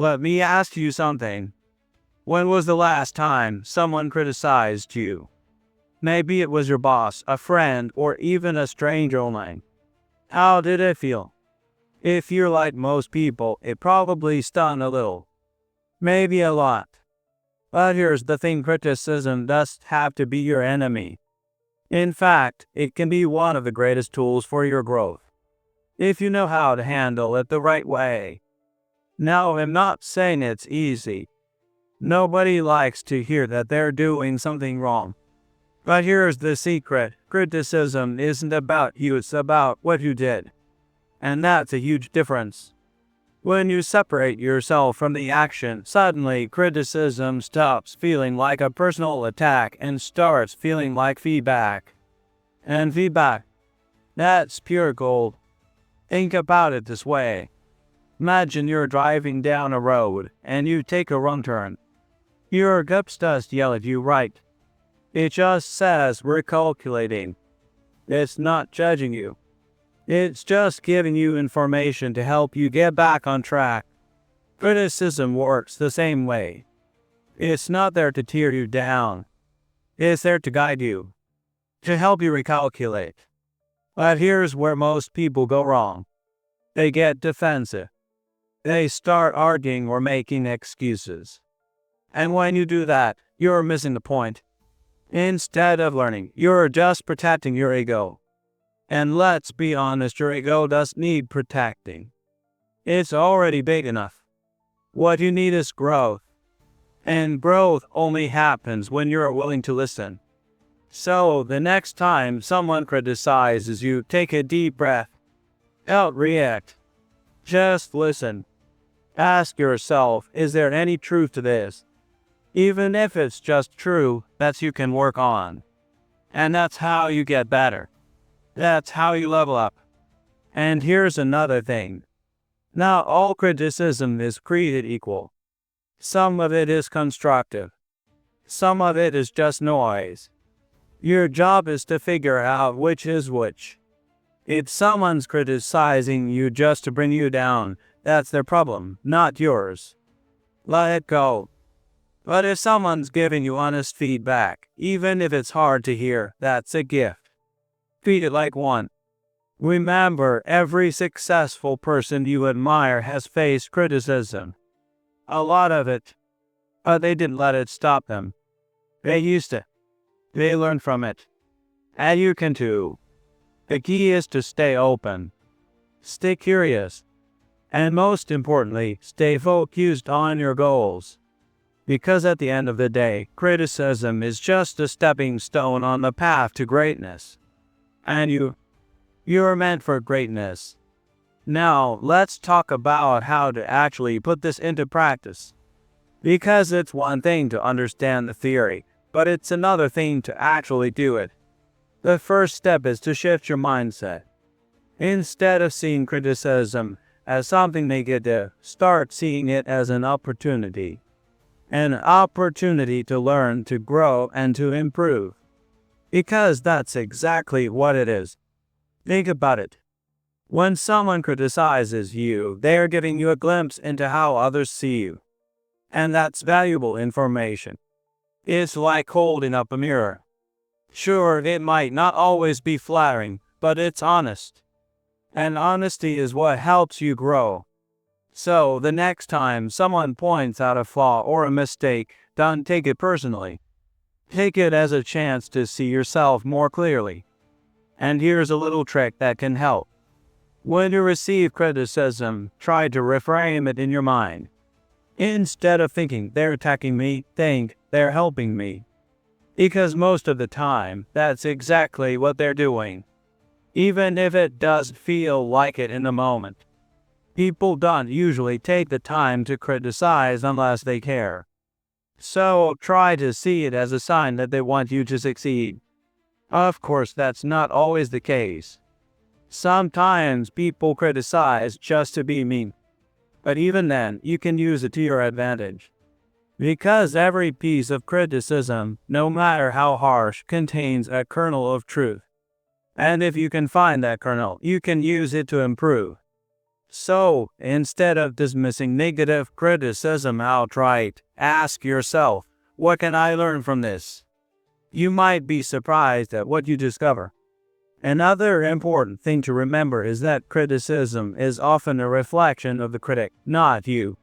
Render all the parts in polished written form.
Let me ask you something. When was the last time someone criticized you? Maybe it was your boss, a friend, or even a stranger online. How did it feel? If you're like most people, it probably stung a little. Maybe a lot. But here's the thing, criticism doesn't have to be your enemy. In fact, it can be one of the greatest tools for your growth, if you know how to handle it the right way. Now, I'm not saying it's easy. Nobody likes to hear that they're doing something wrong. But here's the secret. Criticism isn't about you, it's about what you did. And that's a huge difference. When you separate yourself from the action, suddenly criticism stops feeling like a personal attack and starts feeling like feedback. And feedback, that's pure gold. Think about it this way. Imagine you're driving down a road and you take a wrong turn. Your gut doesn't yell at you, right? It just says recalculating. It's not judging you. It's just giving you information to help you get back on track. Criticism works the same way. It's not there to tear you down. It's there to guide you, to help you recalculate. But here's where most people go wrong. They get defensive. They start arguing or making excuses. And when you do that, you're missing the point. Instead of learning, you're just protecting your ego. And let's be honest, your ego doesn't need protecting. It's already big enough. What you need is growth. And growth only happens when you're willing to listen. So the next time someone criticizes you, take a deep breath. Don't react. Just listen. Ask yourself, is there any truth to this? Even if it's just true, that you can work on. And that's how you get better. That's how you level up. And here's another thing. Not all criticism is created equal. Some of it is constructive. Some of it is just noise. Your job is to figure out which is which. If someone's criticizing you just to bring you down, that's their problem, not yours. Let it go. But if someone's giving you honest feedback, even if it's hard to hear, that's a gift. Treat it like one. Remember, every successful person you admire has faced criticism. A lot of it. But they didn't let it stop them. They used it. They learned from it. And you can too. The key is to stay open. Stay curious. And most importantly, stay focused on your goals. Because at the end of the day, criticism is just a stepping stone on the path to greatness. And you're meant for greatness. Now, let's talk about how to actually put this into practice. Because it's one thing to understand the theory, but it's another thing to actually do it. The first step is to shift your mindset. Instead of seeing criticism as something negative, start seeing it as an opportunity. An opportunity to learn, to grow, and to improve. Because that's exactly what it is. Think about it. When someone criticizes you, they are giving you a glimpse into how others see you. And that's valuable information. It's like holding up a mirror. Sure, it might not always be flattering, but it's honest. And honesty is what helps you grow. So, the next time someone points out a flaw or a mistake, don't take it personally. Take it as a chance to see yourself more clearly. And here's a little trick that can help. When you receive criticism, try to reframe it in your mind. Instead of thinking, they're attacking me, think, they're helping me. Because most of the time, that's exactly what they're doing. Even if it does feel like it in the moment. People don't usually take the time to criticize unless they care. So try to see it as a sign that they want you to succeed. Of course, that's not always the case. Sometimes people criticize just to be mean. But even then, you can use it to your advantage. Because every piece of criticism, no matter how harsh, contains a kernel of truth. And if you can find that kernel, you can use it to improve. So, instead of dismissing negative criticism outright, ask yourself, what can I learn from this? You might be surprised at what you discover. Another important thing to remember is that criticism is often a reflection of the critic, not you.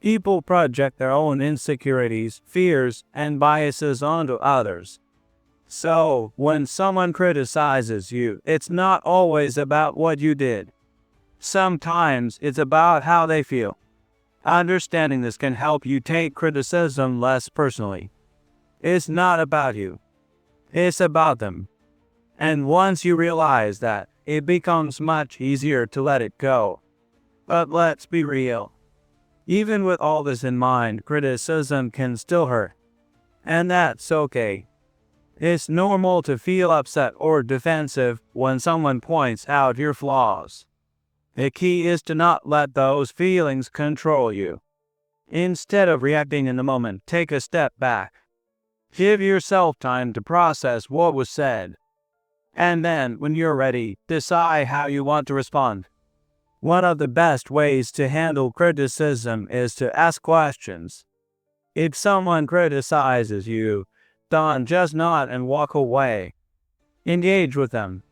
People project their own insecurities, fears, and biases onto others. So, when someone criticizes you, it's not always about what you did. Sometimes it's about how they feel. Understanding this can help you take criticism less personally. It's not about you. It's about them. And once you realize that, it becomes much easier to let it go. But let's be real. Even with all this in mind, criticism can still hurt. And that's okay. It's normal to feel upset or defensive when someone points out your flaws. The key is to not let those feelings control you. Instead of reacting in the moment, take a step back. Give yourself time to process what was said. And then, when you're ready, decide how you want to respond. One of the best ways to handle criticism is to ask questions. If someone criticizes you, don't just nod and walk away. Engage with them.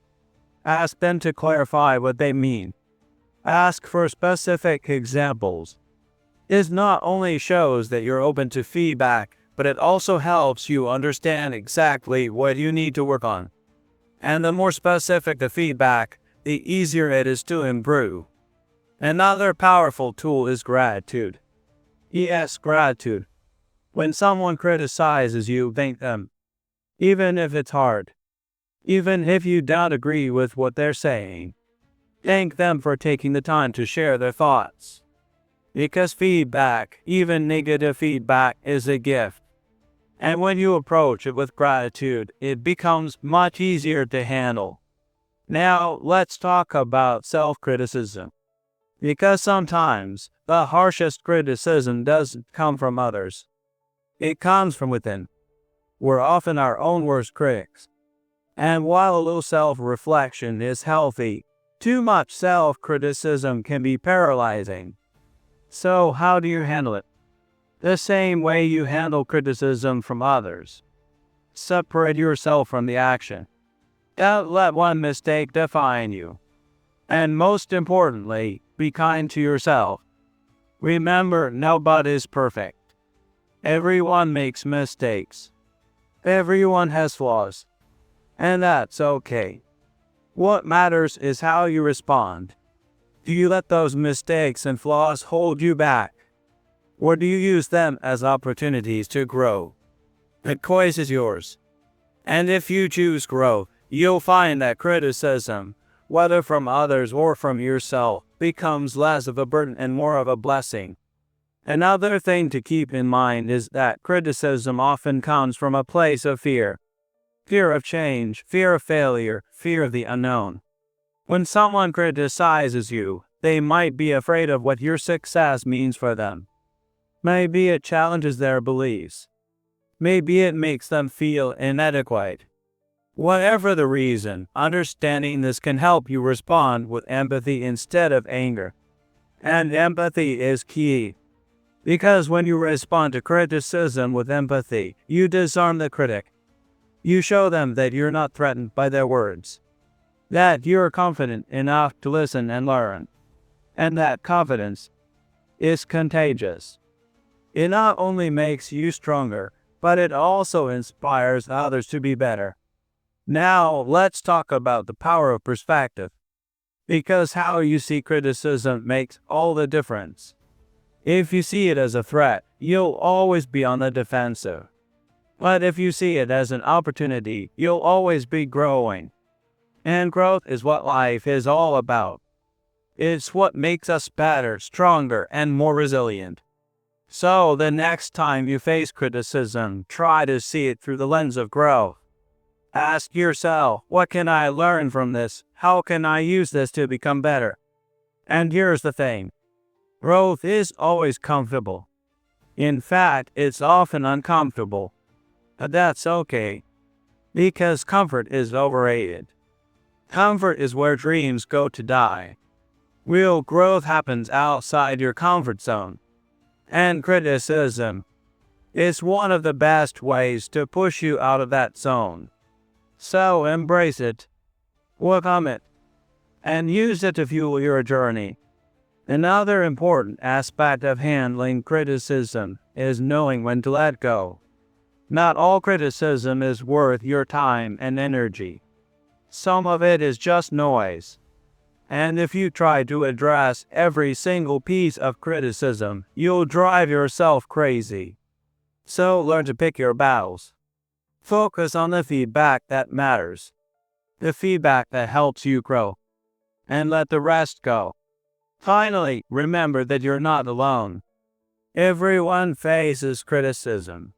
Ask them to clarify what they mean. Ask for specific examples. This not only shows that you're open to feedback, but it also helps you understand exactly what you need to work on. And the more specific the feedback, the easier it is to improve. Another powerful tool is gratitude. Yes, gratitude. When someone criticizes you, thank them. Even if it's hard. Even if you don't agree with what they're saying. Thank them for taking the time to share their thoughts. Because feedback, even negative feedback, is a gift. And when you approach it with gratitude, it becomes much easier to handle. Now, let's talk about self-criticism. Because sometimes, the harshest criticism doesn't come from others. It comes from within. We're often our own worst critics. And while a little self-reflection is healthy, too much self-criticism can be paralyzing. So, how do you handle it? The same way you handle criticism from others. Separate yourself from the action. Don't let one mistake define you. And most importantly, be kind to yourself. Remember, nobody's perfect. Everyone makes mistakes. Everyone has flaws. And that's okay. What matters is how you respond. Do you let those mistakes and flaws hold you back? Or do you use them as opportunities to grow? The choice is yours. And if you choose growth, you'll find that criticism, whether from others or from yourself, becomes less of a burden and more of a blessing. Another thing to keep in mind is that criticism often comes from a place of fear. Fear of change, fear of failure, fear of the unknown. When someone criticizes you, they might be afraid of what your success means for them. Maybe it challenges their beliefs. Maybe it makes them feel inadequate. Whatever the reason, understanding this can help you respond with empathy instead of anger. And empathy is key. Because when you respond to criticism with empathy, you disarm the critic. You show them that you're not threatened by their words. That you're confident enough to listen and learn. And that confidence is contagious. It not only makes you stronger, but it also inspires others to be better. Now, let's talk about the power of perspective. Because how you see criticism makes all the difference. If you see it as a threat, you'll always be on the defensive. But if you see it as an opportunity, you'll always be growing. And growth is what life is all about. It's what makes us better, stronger, and more resilient. So the next time you face criticism, try to see it through the lens of growth. Ask yourself, what can I learn from this? How can I use this to become better? And here's the thing. Growth is always comfortable. In fact, it's often uncomfortable. But that's okay. Because comfort is overrated. Comfort is where dreams go to die. Real growth happens outside your comfort zone. And criticism is one of the best ways to push you out of that zone. So embrace it, welcome it, and use it to fuel your journey. Another important aspect of handling criticism is knowing when to let go. Not all criticism is worth your time and energy. Some of it is just noise. And if you try to address every single piece of criticism, you'll drive yourself crazy. So learn to pick your battles. Focus on the feedback that matters, the feedback that helps you grow, and let the rest go. Finally, remember that you're not alone. Everyone faces criticism.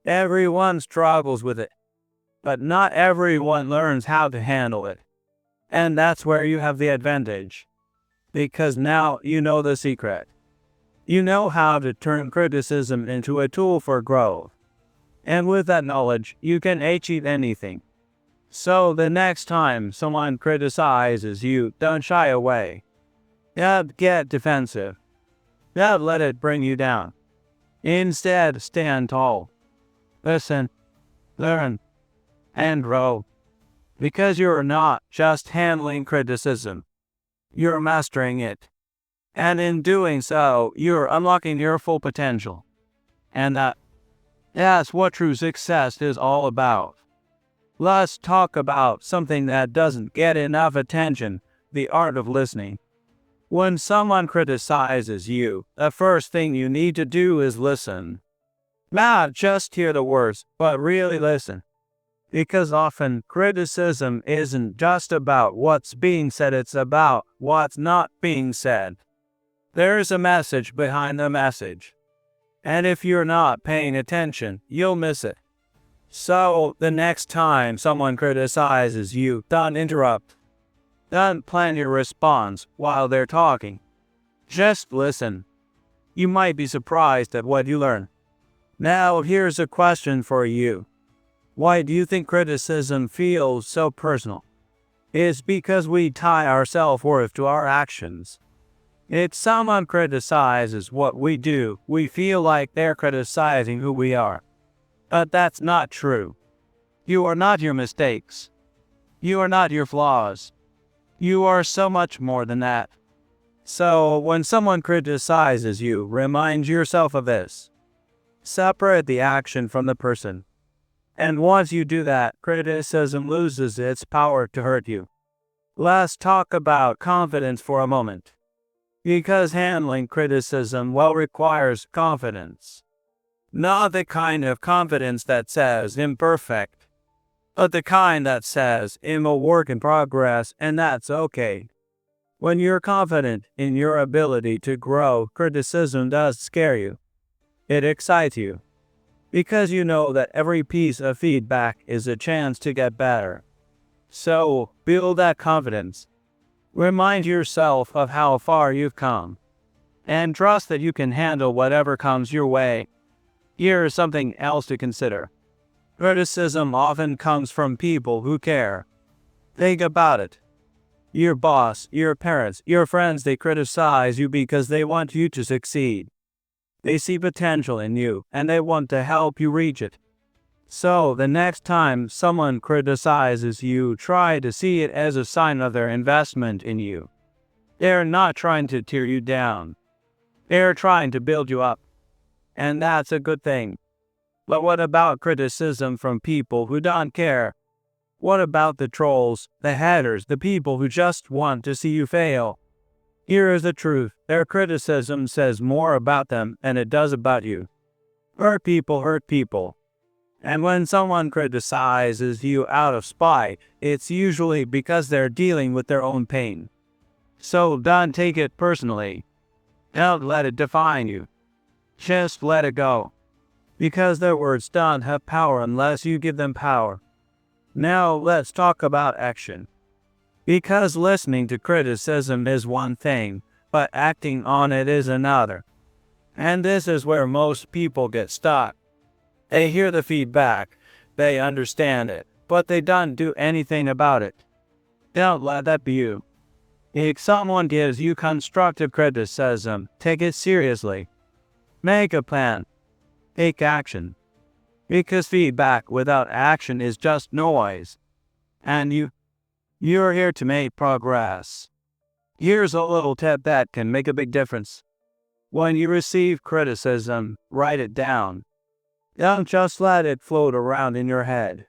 Everyone struggles with it. But not everyone learns how to handle it. And that's where you have the advantage. Because now you know the secret. You know how to turn criticism into a tool for growth. And with that knowledge, you can achieve anything. So the next time someone criticizes you, don't shy away. Don't get defensive. Don't let it bring you down. Instead, stand tall. Listen, learn, and grow. Because you're not just handling criticism. You're mastering it. And in doing so, you're unlocking your full potential. And that's what true success is all about. Let's talk about something that doesn't get enough attention, the art of listening. When someone criticizes you, the first thing you need to do is listen. Not just hear the words, but really listen. Because often, criticism isn't just about what's being said, it's about what's not being said. There's a message behind the message. And if you're not paying attention, you'll miss it. So, the next time someone criticizes you, don't interrupt. Don't plan your response while they're talking. Just listen. You might be surprised at what you learn. Now, here's a question for you. Why do you think criticism feels so personal? It's because we tie our self-worth to our actions. If someone criticizes what we do, we feel like they're criticizing who we are. But that's not true. You are not your mistakes. You are not your flaws. You are so much more than that. So, when someone criticizes you, remind yourself of this. Separate the action from the person. And once you do that, criticism loses its power to hurt you. Let's talk about confidence for a moment. Because handling criticism requires confidence. Not the kind of confidence that says imperfect, but the kind that says I'm a work in progress and that's okay. When you're confident in your ability to grow, criticism does scare you. It excites you. Because you know that every piece of feedback is a chance to get better. So, build that confidence. Remind yourself of how far you've come. And trust that you can handle whatever comes your way. Here's something else to consider. Criticism often comes from people who care. Think about it. Your boss, your parents, your friends, they criticize you because they want you to succeed. They see potential in you, and they want to help you reach it. So, the next time someone criticizes you, try to see it as a sign of their investment in you. They're not trying to tear you down. They're trying to build you up. And that's a good thing. But what about criticism from people who don't care? What about the trolls, the haters, the people who just want to see you fail? Here is the truth. Their criticism says more about them than it does about you. Hurt people hurt people. And when someone criticizes you out of spite, it's usually because they're dealing with their own pain. So don't take it personally. Don't let it define you. Just let it go. Because their words don't have power unless you give them power. Now let's talk about action. Because listening to criticism is one thing, but acting on it is another. And this is where most people get stuck. They hear the feedback, they understand it, but they don't do anything about it. Don't let that be you. If someone gives you constructive criticism, take it seriously. Make a plan. Take action. Because feedback without action is just noise. And you're here to make progress. Here's a little tip that can make a big difference. When you receive criticism, write it down. Don't just let it float around in your head.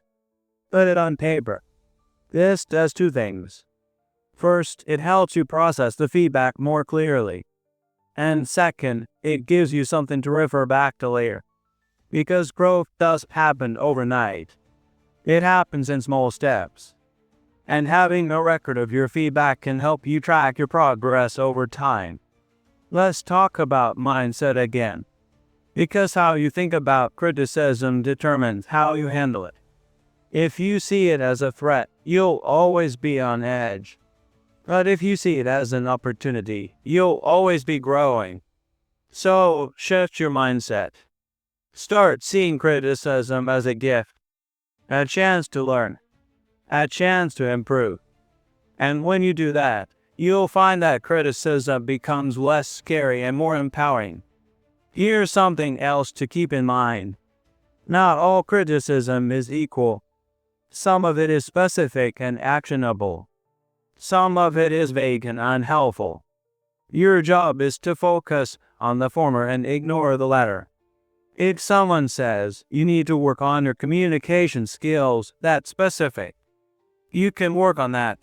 Put it on paper. This does two things. First, it helps you process the feedback more clearly. And second, it gives you something to refer back to later. Because growth does happen overnight. It happens in small steps. And having a record of your feedback can help you track your progress over time. Let's talk about mindset again. Because how you think about criticism determines how you handle it. If you see it as a threat, you'll always be on edge. But if you see it as an opportunity, you'll always be growing. So, shift your mindset. Start seeing criticism as a gift, a chance to learn, a chance to improve. And when you do that, you'll find that criticism becomes less scary and more empowering. Here's something else to keep in mind. Not all criticism is equal. Some of it is specific and actionable. Some of it is vague and unhelpful. Your job is to focus on the former and ignore the latter. If someone says you need to work on your communication skills, that's specific. You can work on that.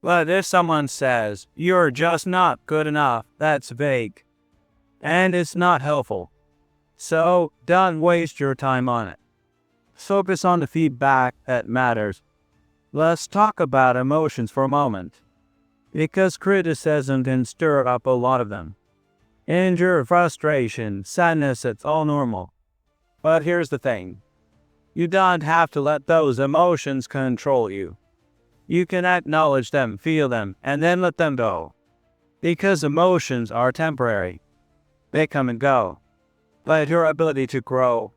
But if someone says you're just not good enough, that's vague. And it's not helpful. So, don't waste your time on it. Focus on the feedback that matters. Let's talk about emotions for a moment. Because criticism can stir up a lot of them. Anger, frustration, sadness, it's all normal. But here's the thing. You don't have to let those emotions control you. You can acknowledge them, feel them, and then let them go. Because emotions are temporary. They come and go. But your ability to grow,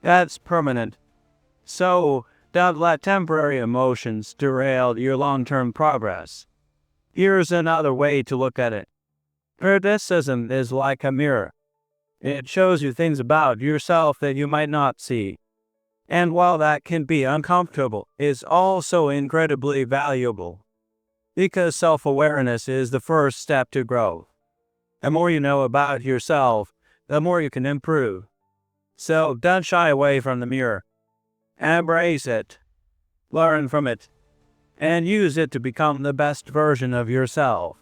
that's permanent. So, don't let temporary emotions derail your long-term progress. Here's another way to look at it. Criticism is like a mirror. It shows you things about yourself that you might not see. And while that can be uncomfortable, it's also incredibly valuable. Because self-awareness is the first step to growth. The more you know about yourself, the more you can improve. So don't shy away from the mirror. Embrace it. Learn from it. And use it to become the best version of yourself.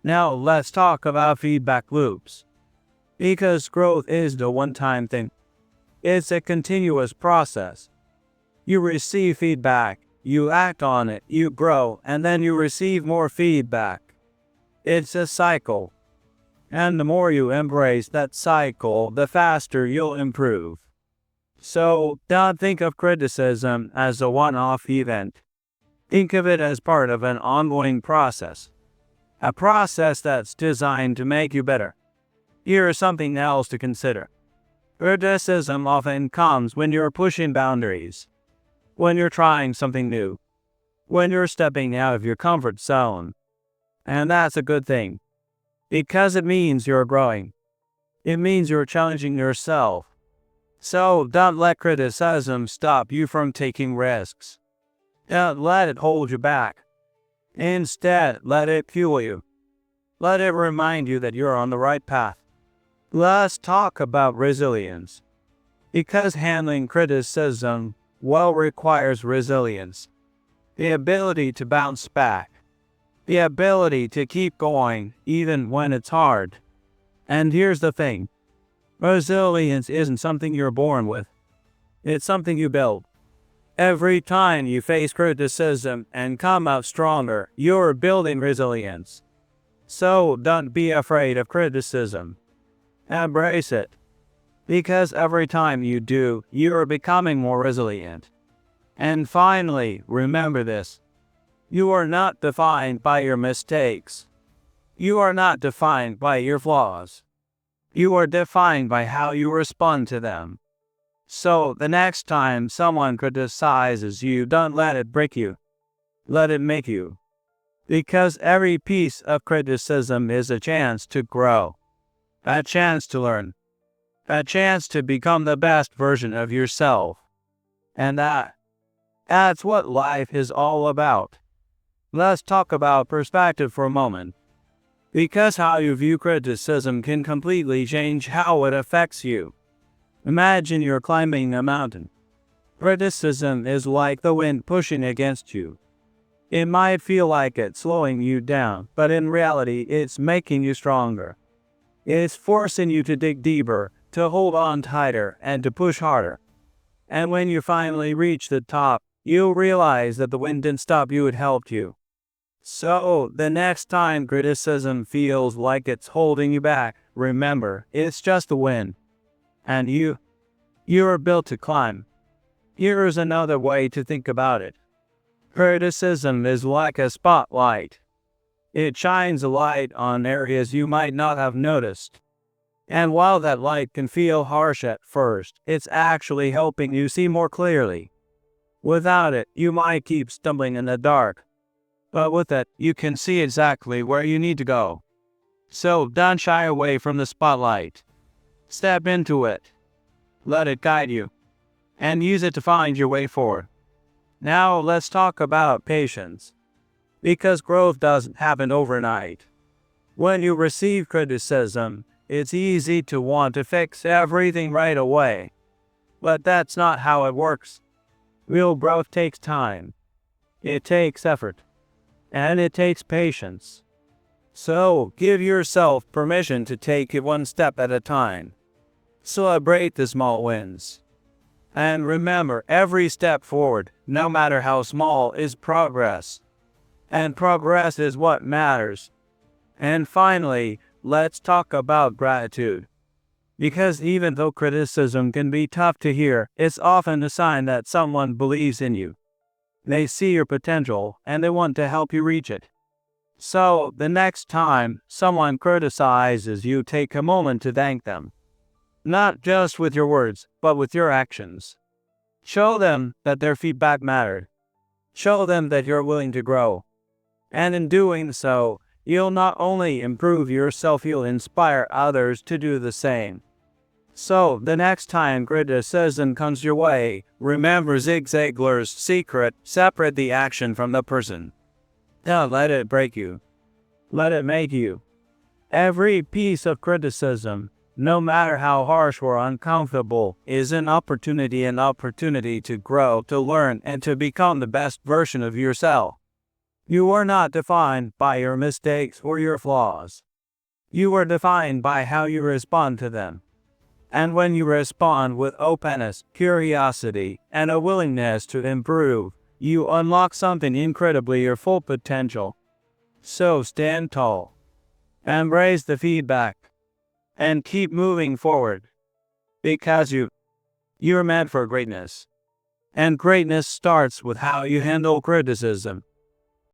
Now let's talk about feedback loops. Because growth is the one-time thing. It's a continuous process. You receive feedback, you act on it, you grow, and then you receive more feedback. It's a cycle. And the more you embrace that cycle, the faster you'll improve. So, don't think of criticism as a one-off event. Think of it as part of an ongoing process. A process that's designed to make you better. Here's something else to consider. Criticism often comes when you're pushing boundaries. When you're trying something new. When you're stepping out of your comfort zone. And that's a good thing. Because it means you're growing. It means you're challenging yourself. So don't let criticism stop you from taking risks. Don't let it hold you back. Instead, let it fuel you. Let it remind you that you're on the right path. Let's talk about resilience. Because handling criticism well requires resilience. The ability to bounce back. The ability to keep going even when it's hard. And here's the thing. Resilience isn't something you're born with. It's something you build. Every time you face criticism and come out stronger, you're building resilience. So don't be afraid of criticism. Embrace it. Because every time you do, you're becoming more resilient. And finally, remember this. You are not defined by your mistakes. You are not defined by your flaws. You are defined by how you respond to them. So the next time someone criticizes you, don't let it break you. Let it make you. Because every piece of criticism is a chance to grow, a chance to learn, a chance to become the best version of yourself. And that's what life is all about. Let's talk about perspective for a moment. Because how you view criticism can completely change how it affects you. Imagine you're climbing a mountain. Criticism is like the wind pushing against you. It might feel like it's slowing you down, but in reality, it's making you stronger. It's forcing you to dig deeper, to hold on tighter, and to push harder. And when you finally reach the top, you'll realize that the wind didn't stop you, it helped you. So, the next time criticism feels like it's holding you back, remember, it's just the wind. And you're built to climb. Here's another way to think about it. Criticism is like a spotlight. It shines a light on areas you might not have noticed. And while that light can feel harsh at first, it's actually helping you see more clearly. Without it, you might keep stumbling in the dark. But with it, you can see exactly where you need to go. So don't shy away from the spotlight. Step into it. Let it guide you. And use it to find your way forward. Now let's talk about patience. Because growth doesn't happen overnight. When you receive criticism, it's easy to want to fix everything right away. But that's not how it works. Real growth takes time. It takes effort. And it takes patience. So give yourself permission to take it one step at a time. Celebrate the small wins. And remember, every step forward, no matter how small, is progress. And progress is what matters. And finally, let's talk about gratitude. Because even though criticism can be tough to hear, it's often a sign that someone believes in you. They see your potential, and they want to help you reach it. So, the next time someone criticizes you, take a moment to thank them. Not just with your words, but with your actions. Show them that their feedback mattered. Show them that you're willing to grow. And in doing so, you'll not only improve yourself, you'll inspire others to do the same. So, the next time criticism comes your way, remember Zig Ziglar's secret: separate the action from the person. Don't let it break you. Let it make you. Every piece of criticism, no matter how harsh or uncomfortable, is an opportunity to grow, to learn, and to become the best version of yourself. You are not defined by your mistakes or your flaws. You are defined by how you respond to them. And when you respond with openness, curiosity, and a willingness to improve, you unlock something incredibly, your full potential. So stand tall. Embrace the feedback. And keep moving forward. Because you're meant for greatness. And greatness starts with how you handle criticism.